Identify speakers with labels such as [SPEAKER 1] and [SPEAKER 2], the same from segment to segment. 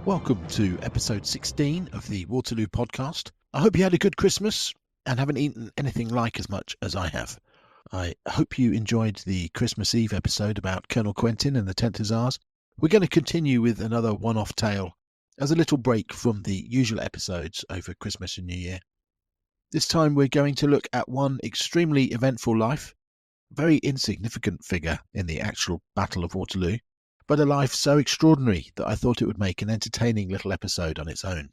[SPEAKER 1] Welcome to episode 16 of the Waterloo podcast. I hope you had a good Christmas and haven't eaten anything like as much as I have. I hope you enjoyed the Christmas Eve episode about Colonel Quentin and the 10th Hussars. We're going to continue with another one-off tale as a little break from the usual episodes over Christmas and New Year. This time we're going to look at one extremely eventful life, a very insignificant figure in the actual Battle of Waterloo, but a life so extraordinary that I thought it would make an entertaining little episode on its own.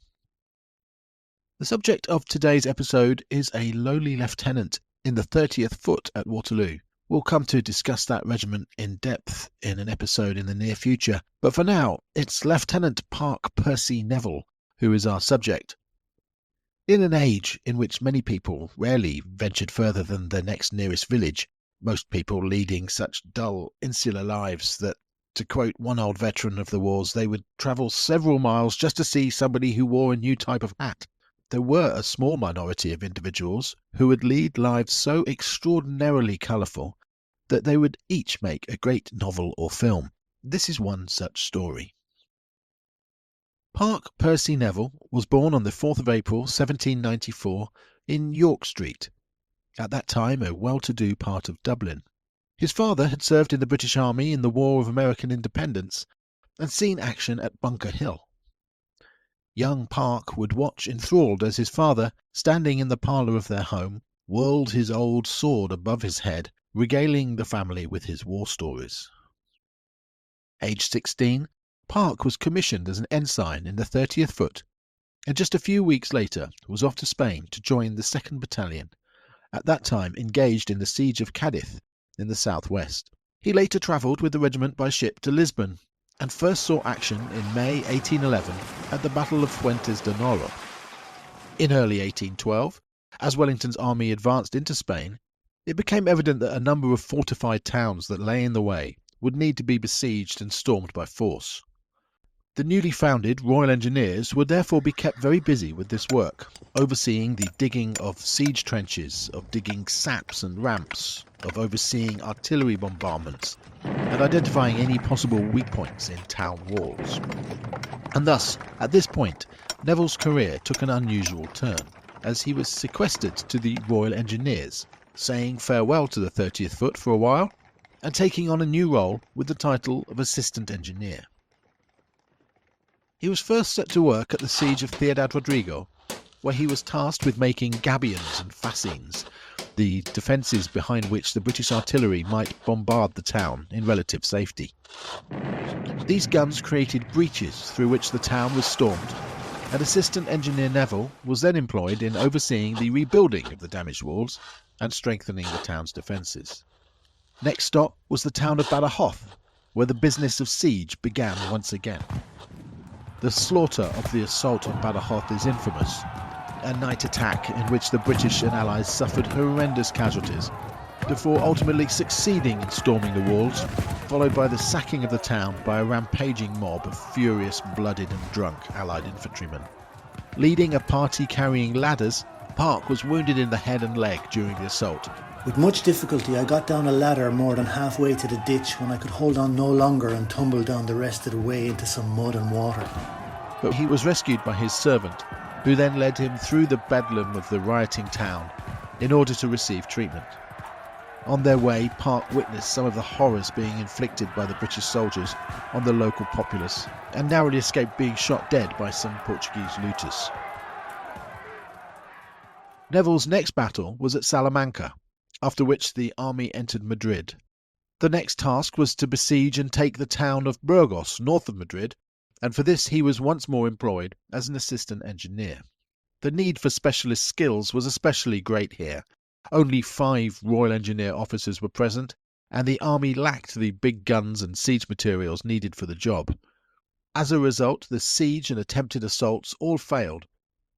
[SPEAKER 1] The subject of today's episode is a lowly lieutenant in the 30th Foot at Waterloo. We'll come to discuss that regiment in depth in an episode in the near future, but for now, it's Lieutenant Park Percy Neville who is our subject. In an age in which many people rarely ventured further than their next nearest village, most people leading such dull, insular lives that, to quote one old veteran of the wars, they would travel several miles just to see somebody who wore a new type of hat. There were a small minority of individuals who would lead lives so extraordinarily colourful that they would each make a great novel or film. This is one such story. Park Percy Neville was born on the 4th of April 1794 in York Street, at that time a well-to-do part of Dublin. His father had served in the British Army in the War of American Independence and seen action at Bunker Hill. Young Park would watch enthralled as his father, standing in the parlour of their home, whirled his old sword above his head, regaling the family with his war stories. Aged 16, Park was commissioned as an ensign in the 30th Foot, and just a few weeks later was off to Spain to join the 2nd Battalion, at that time engaged in the siege of Cadiz in the southwest. He later travelled with the regiment by ship to Lisbon and first saw action in May 1811 at the Battle of Fuentes de Noro. In early 1812, as Wellington's army advanced into Spain, it became evident that a number of fortified towns that lay in the way would need to be besieged and stormed by force. The newly founded Royal Engineers would therefore be kept very busy with this work, overseeing the digging of siege trenches, of digging saps and ramps, of overseeing artillery bombardments, and identifying any possible weak points in town walls. And thus, at this point, Neville's career took an unusual turn, as he was sequestered to the Royal Engineers, saying farewell to the 30th Foot for a while, and taking on a new role with the title of Assistant Engineer. He was first set to work at the siege of Ciudad Rodrigo, where he was tasked with making gabions and fascines, the defences behind which the British artillery might bombard the town in relative safety. These guns created breaches through which the town was stormed, and Assistant Engineer Neville was then employed in overseeing the rebuilding of the damaged walls and strengthening the town's defences. Next stop was the town of Badajoz, where the business of siege began once again. The slaughter of the assault on Badajoz is infamous, a night attack in which the British and Allies suffered horrendous casualties, before ultimately succeeding in storming the walls, followed by the sacking of the town by a rampaging mob of furious, blooded and drunk Allied infantrymen. Leading a party carrying ladders, Park was wounded in the head and leg during the assault.
[SPEAKER 2] With much difficulty I got down a ladder more than halfway to the ditch when I could hold on no longer and tumbled down the rest of the way into some mud and water.
[SPEAKER 1] But he was rescued by his servant, who then led him through the bedlam of the rioting town in order to receive treatment. On their way, Park witnessed some of the horrors being inflicted by the British soldiers on the local populace and narrowly escaped being shot dead by some Portuguese looters. Neville's next battle was at Salamanca, after which the army entered Madrid. The next task was to besiege and take the town of Burgos, north of Madrid, and for this he was once more employed as an assistant engineer. The need for specialist skills was especially great here. Only 5 Royal Engineer officers were present, and the army lacked the big guns and siege materials needed for the job. As a result, the siege and attempted assaults all failed,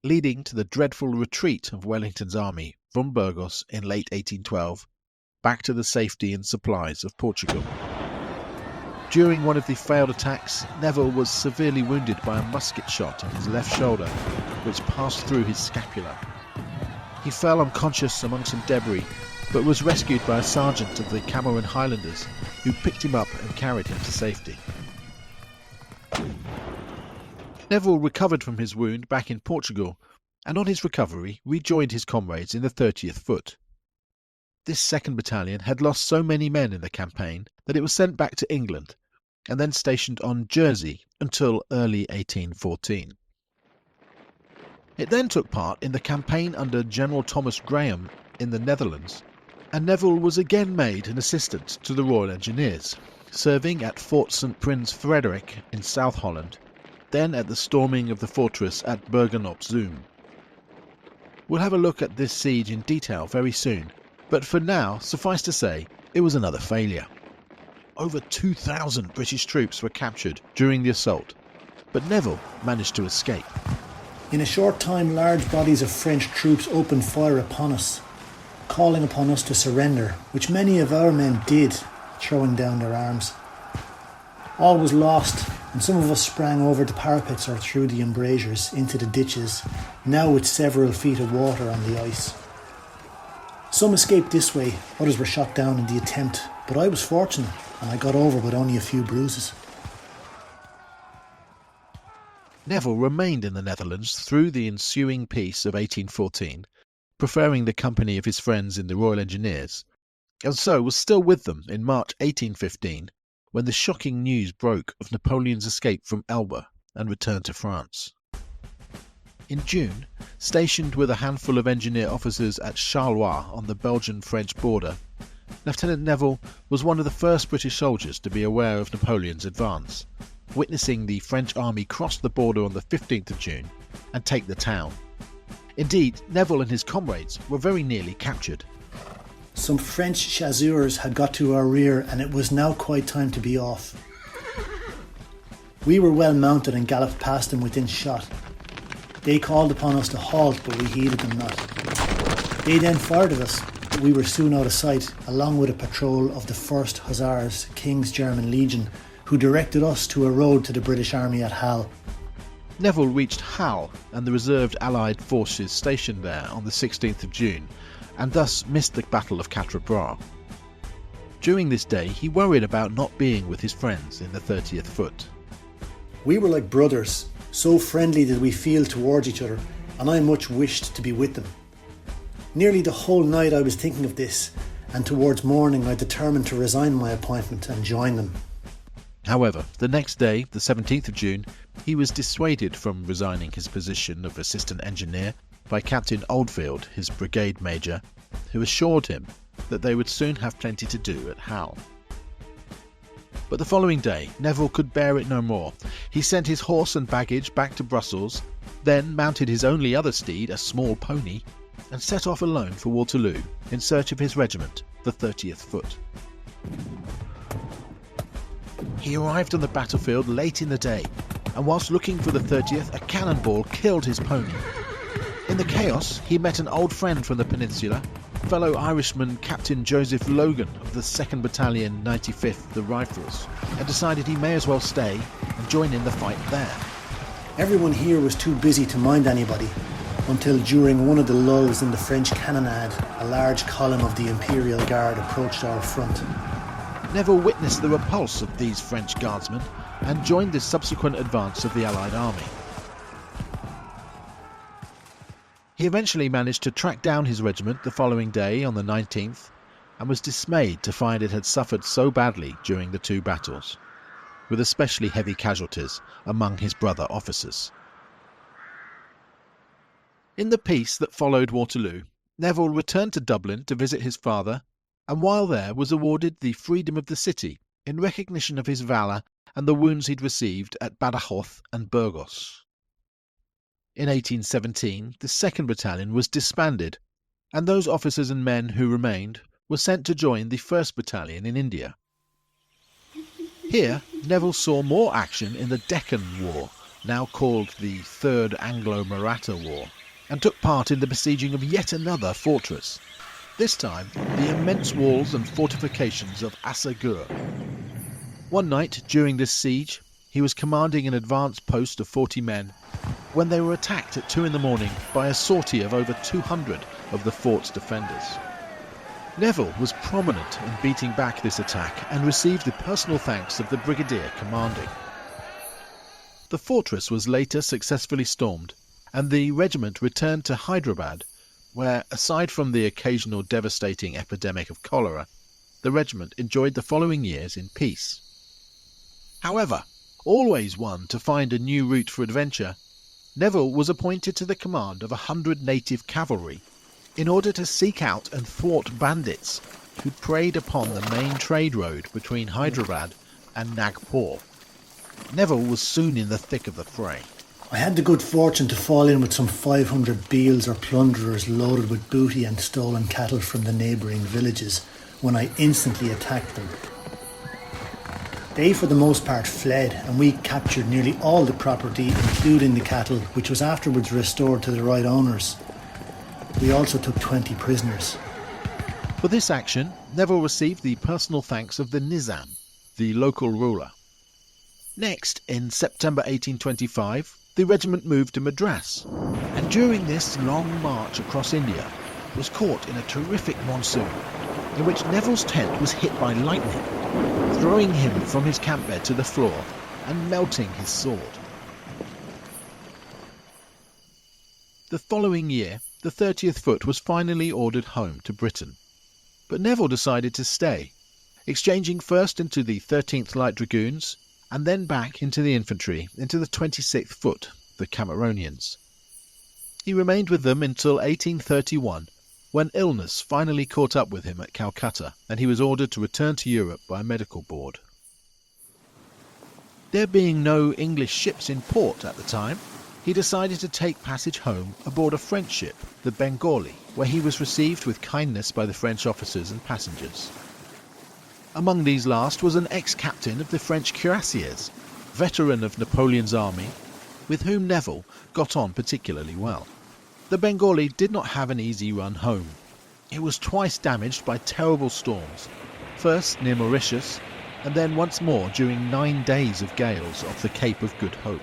[SPEAKER 1] leading to the dreadful retreat of Wellington's army from Burgos in late 1812, back to the safety and supplies of Portugal. During one of the failed attacks, Neville was severely wounded by a musket shot in his left shoulder, which passed through his scapula. He fell unconscious among some debris, but was rescued by a sergeant of the Cameron Highlanders, who picked him up and carried him to safety. Neville recovered from his wound back in Portugal, and on his recovery rejoined his comrades in the 30th Foot. This 2nd Battalion had lost so many men in the campaign that it was sent back to England, and then stationed on Jersey until early 1814. It then took part in the campaign under General Thomas Graham in the Netherlands, and Neville was again made an assistant to the Royal Engineers, serving at Fort St. Prince Frederick in South Holland, then at the storming of the fortress at Bergen op Zoom. We'll have a look at this siege in detail very soon, but for now, suffice to say, it was another failure. Over 2,000 British troops were captured during the assault, but Neville managed to escape.
[SPEAKER 2] In a short time, large bodies of French troops opened fire upon us, calling upon us to surrender, which many of our men did, throwing down their arms. All was lost, and some of us sprang over the parapets or through the embrasures into the ditches, now with several feet of water on the ice. Some escaped this way, others were shot down in the attempt, but I was fortunate and I got over with only a few bruises.
[SPEAKER 1] Neville remained in the Netherlands through the ensuing peace of 1814, preferring the company of his friends in the Royal Engineers, and so was still with them in March 1815, when the shocking news broke of Napoleon's escape from Elba and return to France. In June, stationed with a handful of engineer officers at Charleroi on the Belgian-French border, Lieutenant Neville was one of the first British soldiers to be aware of Napoleon's advance, witnessing the French army cross the border on the 15th of June and take the town. Indeed, Neville and his comrades were very nearly captured.
[SPEAKER 2] Some French chasseurs had got to our rear and it was now quite time to be off. We were well mounted and galloped past them within shot. They called upon us to halt, but we heeded them not. They then fired at us, but we were soon out of sight, along with a patrol of the 1st Hussars, King's German Legion, who directed us to a road to the British Army at Hal.
[SPEAKER 1] Neville reached Hal and the reserved Allied forces stationed there on the 16th of June, and thus missed the Battle of Quatre Bras. During this day, he worried about not being with his friends in the 30th Foot.
[SPEAKER 2] We were like brothers, so friendly did we feel towards each other, and I much wished to be with them. Nearly the whole night I was thinking of this, and towards morning I determined to resign my appointment and join them.
[SPEAKER 1] However, the next day, the 17th of June, he was dissuaded from resigning his position of assistant engineer by Captain Oldfield, his brigade major, who assured him that they would soon have plenty to do at Hal. But the following day, Neville could bear it no more. He sent his horse and baggage back to Brussels, then mounted his only other steed, a small pony, and set off alone for Waterloo in search of his regiment, the 30th Foot. He arrived on the battlefield late in the day, and whilst looking for the 30th, a cannonball killed his pony. In the chaos, he met an old friend from the Peninsula, fellow Irishman Captain Joseph Logan of the 2nd Battalion 95th, the Rifles, and decided he may as well stay and join in the fight there.
[SPEAKER 2] Everyone here was too busy to mind anybody, until during one of the lulls in the French cannonade, a large column of the Imperial Guard approached our front.
[SPEAKER 1] Neville witnessed the repulse of these French guardsmen and joined the subsequent advance of the Allied army. He eventually managed to track down his regiment the following day on the 19th and was dismayed to find it had suffered so badly during the two battles, with especially heavy casualties among his brother officers. In the peace that followed Waterloo, Neville returned to Dublin to visit his father, and while there was awarded the freedom of the city in recognition of his valour and the wounds he'd received at Badajoz and Burgos. In 1817, the 2nd Battalion was disbanded, and those officers and men who remained were sent to join the 1st Battalion in India. Here, Neville saw more action in the Deccan War, now called the Third Anglo-Maratha War, and took part in the besieging of yet another fortress, this time the immense walls and fortifications of Assagur. One night during this siege, he was commanding an advanced post of 40 men when they were attacked at 2 a.m. by a sortie of over 200 of the fort's defenders. Neville was prominent in beating back this attack and received the personal thanks of the brigadier commanding. The fortress was later successfully stormed, and the regiment returned to Hyderabad, where, aside from the occasional devastating epidemic of cholera, the regiment enjoyed the following years in peace. However, always one to find a new route for adventure, Neville was appointed to the command of 100 native cavalry in order to seek out and thwart bandits who preyed upon the main trade road between Hyderabad and Nagpur. Neville was soon in the thick of the fray.
[SPEAKER 2] I had the good fortune to fall in with some 500 beals or plunderers loaded with booty and stolen cattle from the neighbouring villages when I instantly attacked them. They for the most part fled, and we captured nearly all the property, including the cattle, which was afterwards restored to the right owners. We also took 20 prisoners.
[SPEAKER 1] For this action, Neville received the personal thanks of the Nizam, the local ruler. Next, in September 1825, the regiment moved to Madras, and during this long march across India, was caught in a terrific monsoon, in which Neville's tent was hit by lightning, throwing him from his camp bed to the floor and melting his sword. The following year, the 30th Foot was finally ordered home to Britain, but Neville decided to stay, exchanging first into the 13th Light Dragoons, and then back into the infantry, into the 26th Foot, the Cameronians. He remained with them until 1831, when illness finally caught up with him at Calcutta, and he was ordered to return to Europe by a medical board. There being no English ships in port at the time, he decided to take passage home aboard a French ship, the Bengali, where he was received with kindness by the French officers and passengers. Among these last was an ex-captain of the French cuirassiers, veteran of Napoleon's army, with whom Neville got on particularly well. The Bengali did not have an easy run home. It was twice damaged by terrible storms, first near Mauritius, and then once more during 9 days of gales off the Cape of Good Hope.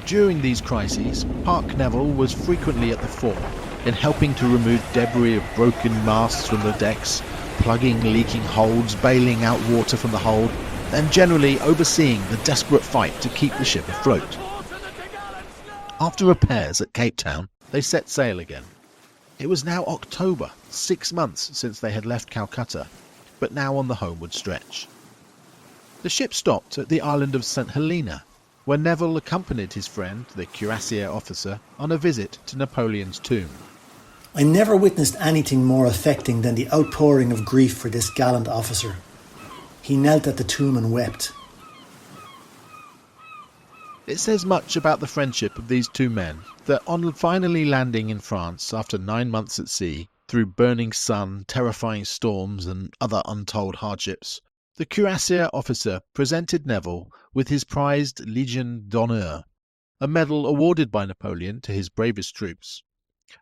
[SPEAKER 1] During these crises, Park Neville was frequently at the fore in helping to remove debris of broken masts from the decks, plugging leaking holds, bailing out water from the hold, and generally overseeing the desperate fight to keep the ship afloat. After repairs at Cape Town, they set sail again. It was now October, 6 months since they had left Calcutta, but now on the homeward stretch. The ship stopped at the island of St. Helena, where Neville accompanied his friend, the cuirassier officer, on a visit to Napoleon's tomb.
[SPEAKER 2] I never witnessed anything more affecting than the outpouring of grief for this gallant officer. He knelt at the tomb and wept.
[SPEAKER 1] It says much about the friendship of these two men that on finally landing in France after 9 months at sea, through burning sun, terrifying storms and other untold hardships, the cuirassier officer presented Neville with his prized Légion d'honneur, a medal awarded by Napoleon to his bravest troops,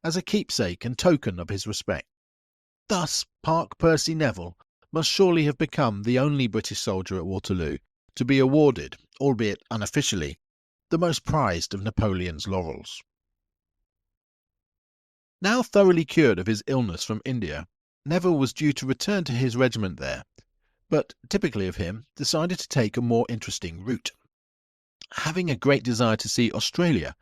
[SPEAKER 1] as a keepsake and token of his respect. Thus, Park Percy Neville must surely have become the only British soldier at Waterloo to be awarded, albeit unofficially, the most prized of Napoleon's laurels. Now thoroughly cured of his illness from India, Neville was due to return to his regiment there, but, typically of him, decided to take a more interesting route. Having a great desire to see Australia,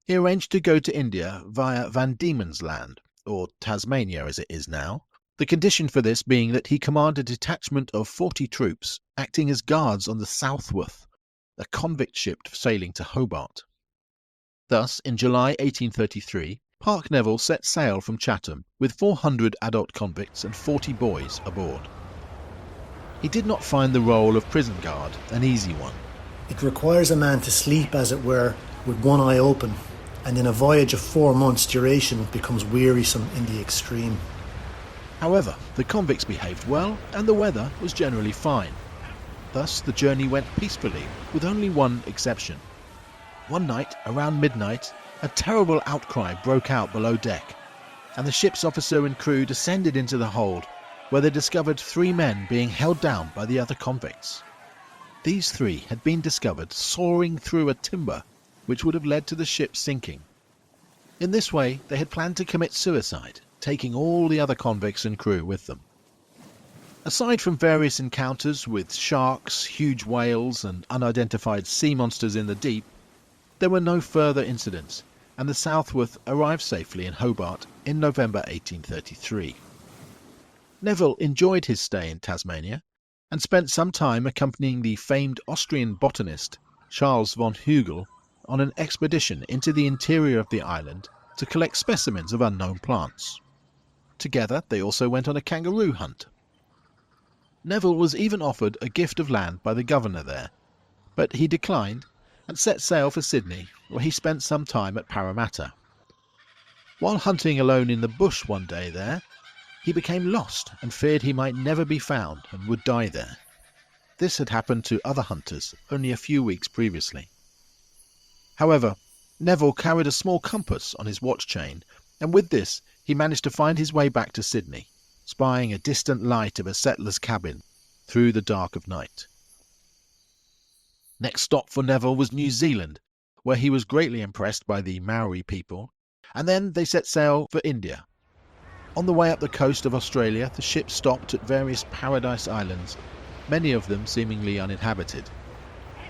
[SPEAKER 1] he arranged to go to India via Van Diemen's Land, or Tasmania as it is now, the condition for this being that he command a detachment of 40 troops acting as guards on the Southworth, a convict ship sailing to Hobart. Thus, in July 1833, Park Neville set sail from Chatham with 400 adult convicts and 40 boys aboard. He did not find the role of prison guard an easy one.
[SPEAKER 2] It requires a man to sleep, as it were, with one eye open, and in a voyage of 4 months' duration it becomes wearisome in the extreme.
[SPEAKER 1] However, the convicts behaved well and the weather was generally fine. Thus the journey went peacefully, with only one exception. One night, around midnight, a terrible outcry broke out below deck, and the ship's officer and crew descended into the hold, where they discovered 3 men being held down by the other convicts. These 3 had been discovered soaring through a timber, which would have led to the ship sinking. In this way, they had planned to commit suicide, taking all the other convicts and crew with them. Aside from various encounters with sharks, huge whales and unidentified sea monsters in the deep, there were no further incidents, and the Southworth arrived safely in Hobart in November 1833. Neville enjoyed his stay in Tasmania and spent some time accompanying the famed Austrian botanist Charles von Hugel on an expedition into the interior of the island to collect specimens of unknown plants. Together they also went on a kangaroo hunt. Neville was even offered a gift of land by the governor there, but he declined and set sail for Sydney, where he spent some time at Parramatta. While hunting alone in the bush one day there, he became lost and feared he might never be found and would die there. This had happened to other hunters only a few weeks previously. However, Neville carried a small compass on his watch chain, and with this he managed to find his way back to Sydney, spying a distant light of a settler's cabin through the dark of night. Next stop for Neville was New Zealand, where he was greatly impressed by the Maori people, and then they set sail for India. On the way up the coast of Australia, the ship stopped at various paradise islands, many of them seemingly uninhabited.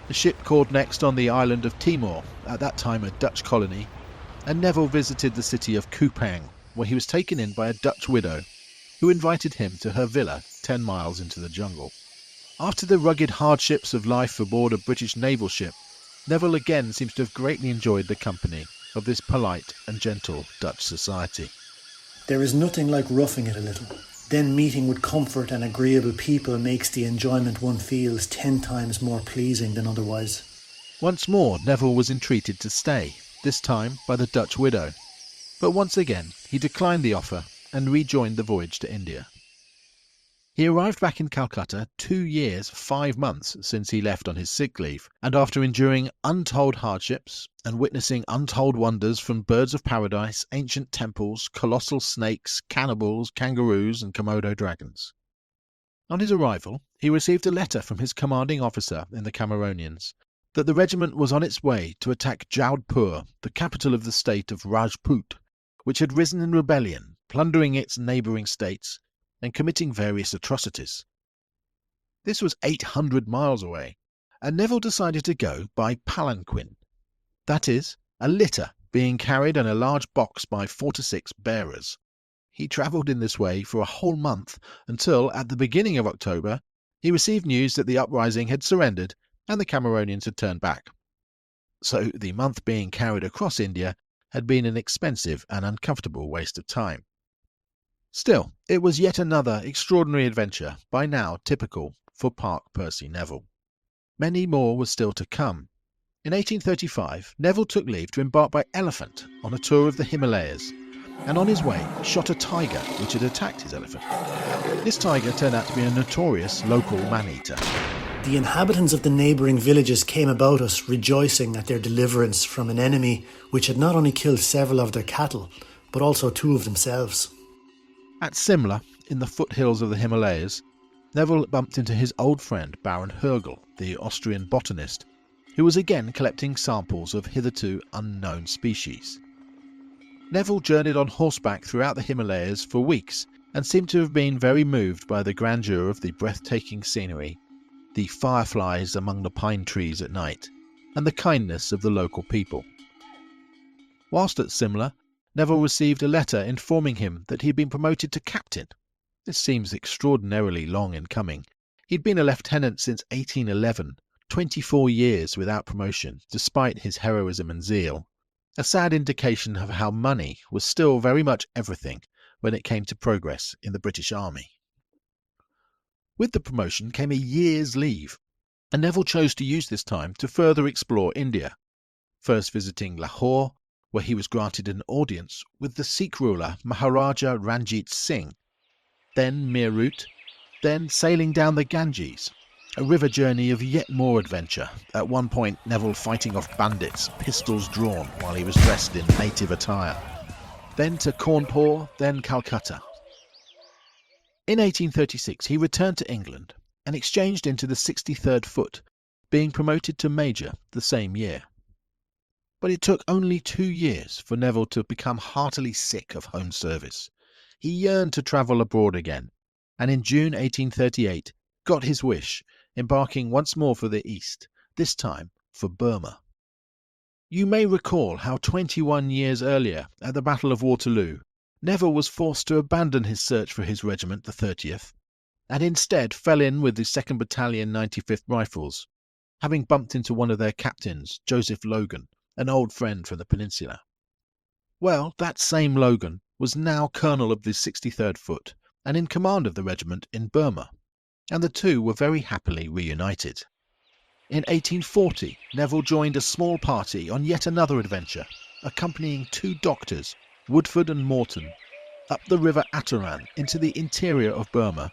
[SPEAKER 1] The ship called next on the island of Timor, at that time a Dutch colony, and Neville visited the city of Kupang, where he was taken in by a Dutch widow who invited him to her villa 10 miles into the jungle. After the rugged hardships of life aboard a British naval ship, Neville again seems to have greatly enjoyed the company of this polite and gentle Dutch society.
[SPEAKER 2] There is nothing like roughing it a little. Then meeting with comfort and agreeable people makes the enjoyment one feels 10 times more pleasing than otherwise.
[SPEAKER 1] Once more Neville was entreated to stay, this time by the Dutch widow. But once again he declined the offer and rejoined the voyage to India. He arrived back in Calcutta 2 years, 5 months since he left on his sick leave, and after enduring untold hardships and witnessing untold wonders from birds of paradise, ancient temples, colossal snakes, cannibals, kangaroos and Komodo dragons. On his arrival, he received a letter from his commanding officer in the Cameronians that the regiment was on its way to attack Jodhpur, the capital of the state of Rajput, which had risen in rebellion, plundering its neighbouring states and committing various atrocities. This was 800 miles away, and Neville decided to go by palanquin, that is, a litter being carried in a large box by 4 to 6 bearers. He travelled in this way for a whole month until, at the beginning of October, he received news that the uprising had surrendered and the Cameronians had turned back. So the month being carried across India had been an expensive and uncomfortable waste of time. Still, it was yet another extraordinary adventure, by now typical for Park Percy Neville. Many more were still to come. In 1835, Neville took leave to embark by elephant on a tour of the Himalayas, and on his way shot a tiger which had attacked his elephant. This tiger turned out to be a notorious local man-eater.
[SPEAKER 2] The inhabitants of the neighbouring villages came about us, rejoicing at their deliverance from an enemy which had not only killed several of their cattle, but also 2 of themselves.
[SPEAKER 1] At Simla, in the foothills of the Himalayas, Neville bumped into his old friend Baron Hürgel, the Austrian botanist, who was again collecting samples of hitherto unknown species. Neville journeyed on horseback throughout the Himalayas for weeks and seemed to have been very moved by the grandeur of the breathtaking scenery, the fireflies among the pine trees at night, and the kindness of the local people. Whilst at Simla, Neville received a letter informing him that he had been promoted to captain. This seems extraordinarily long in coming. He'd been a lieutenant since 1811, 24 years without promotion, despite his heroism and zeal. A sad indication of how money was still very much everything when it came to progress in the British Army. With the promotion came a year's leave, and Neville chose to use this time to further explore India, first visiting Lahore, where he was granted an audience with the Sikh ruler Maharaja Ranjit Singh, then Meerut, then sailing down the Ganges, a river journey of yet more adventure, at one point Neville fighting off bandits, pistols drawn, while he was dressed in native attire. Then to Cawnpore, then Calcutta. In 1836 he returned to England and exchanged into the 63rd Foot, being promoted to Major the same year. But it took only 2 years for Neville to become heartily sick of home service. He yearned to travel abroad again, and in June 1838 got his wish, embarking once more for the east, this time for Burma. You may recall how 21 years earlier, at the Battle of Waterloo, Neville was forced to abandon his search for his regiment, the 30th, and instead fell in with the 2nd Battalion 95th Rifles, having bumped into one of their captains, Joseph Logan, an old friend from the Peninsula. Well, that same Logan was now colonel of the 63rd Foot and in command of the regiment in Burma, and the two were very happily reunited. In 1840, Neville joined a small party on yet another adventure, accompanying two doctors, Woodford and Morton, up the river Ataran into the interior of Burma,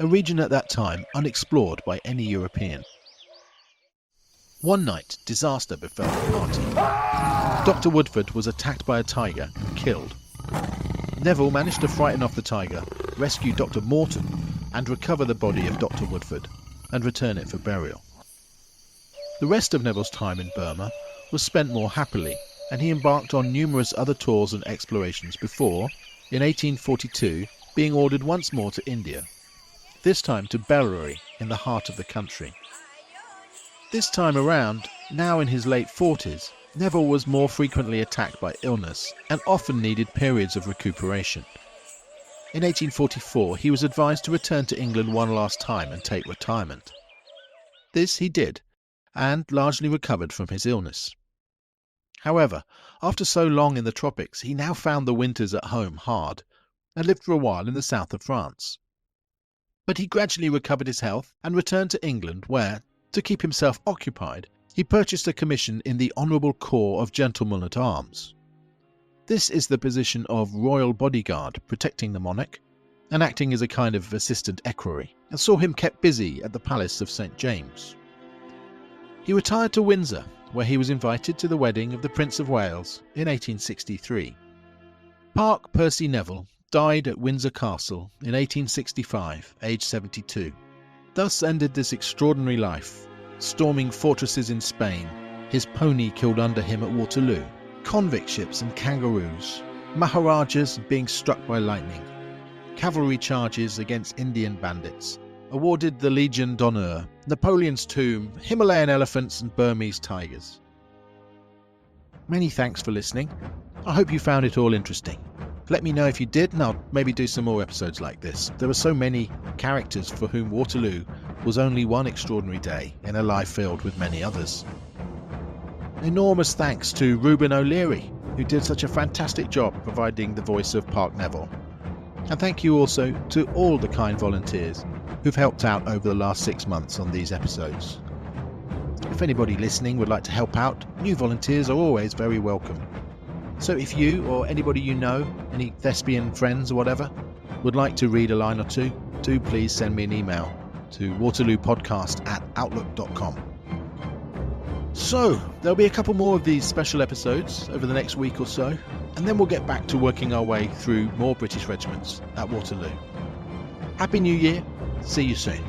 [SPEAKER 1] a region at that time unexplored by any European. One night, disaster befell the party. Dr. Woodford was attacked by a tiger and killed. Neville managed to frighten off the tiger, rescue Dr. Morton, and recover the body of Dr. Woodford, and return it for burial. The rest of Neville's time in Burma was spent more happily, and he embarked on numerous other tours and explorations before, in 1842, being ordered once more to India, this time to Bellary in the heart of the country. This time around, now in his late 40s, Neville was more frequently attacked by illness and often needed periods of recuperation. In 1844, he was advised to return to England one last time and take retirement. This he did, and largely recovered from his illness. However, after so long in the tropics, he now found the winters at home hard, and lived for a while in the south of France. But he gradually recovered his health and returned to England where, to keep himself occupied, he purchased a commission in the Honourable Corps of Gentlemen at Arms. This is the position of royal bodyguard, protecting the monarch, and acting as a kind of assistant equerry, and saw him kept busy at the Palace of St. James. He retired to Windsor, where he was invited to the wedding of the Prince of Wales in 1863. Park Percy Neville died at Windsor Castle in 1865, aged 72. Thus ended this extraordinary life, storming fortresses in Spain, his pony killed under him at Waterloo, convict ships and kangaroos, maharajas being struck by lightning, cavalry charges against Indian bandits, awarded the Légion d'honneur, Napoleon's tomb, Himalayan elephants and Burmese tigers. Many thanks for listening. I hope you found it all interesting. Let me know if you did, and I'll maybe do some more episodes like this. There are so many characters for whom Waterloo was only one extraordinary day in a life filled with many others. Enormous thanks to Ruben O'Leary, who did such a fantastic job providing the voice of Park Neville. And thank you also to all the kind volunteers who've helped out over the last 6 months on these episodes. If anybody listening would like to help out, new volunteers are always very welcome. So if you or anybody you know, any thespian friends or whatever, would like to read a line or two, do please send me an email to waterloopodcast@outlook.com. So, there'll be a couple more of these special episodes over the next week or so, and then we'll get back to working our way through more British regiments at Waterloo. Happy New Year. See you soon.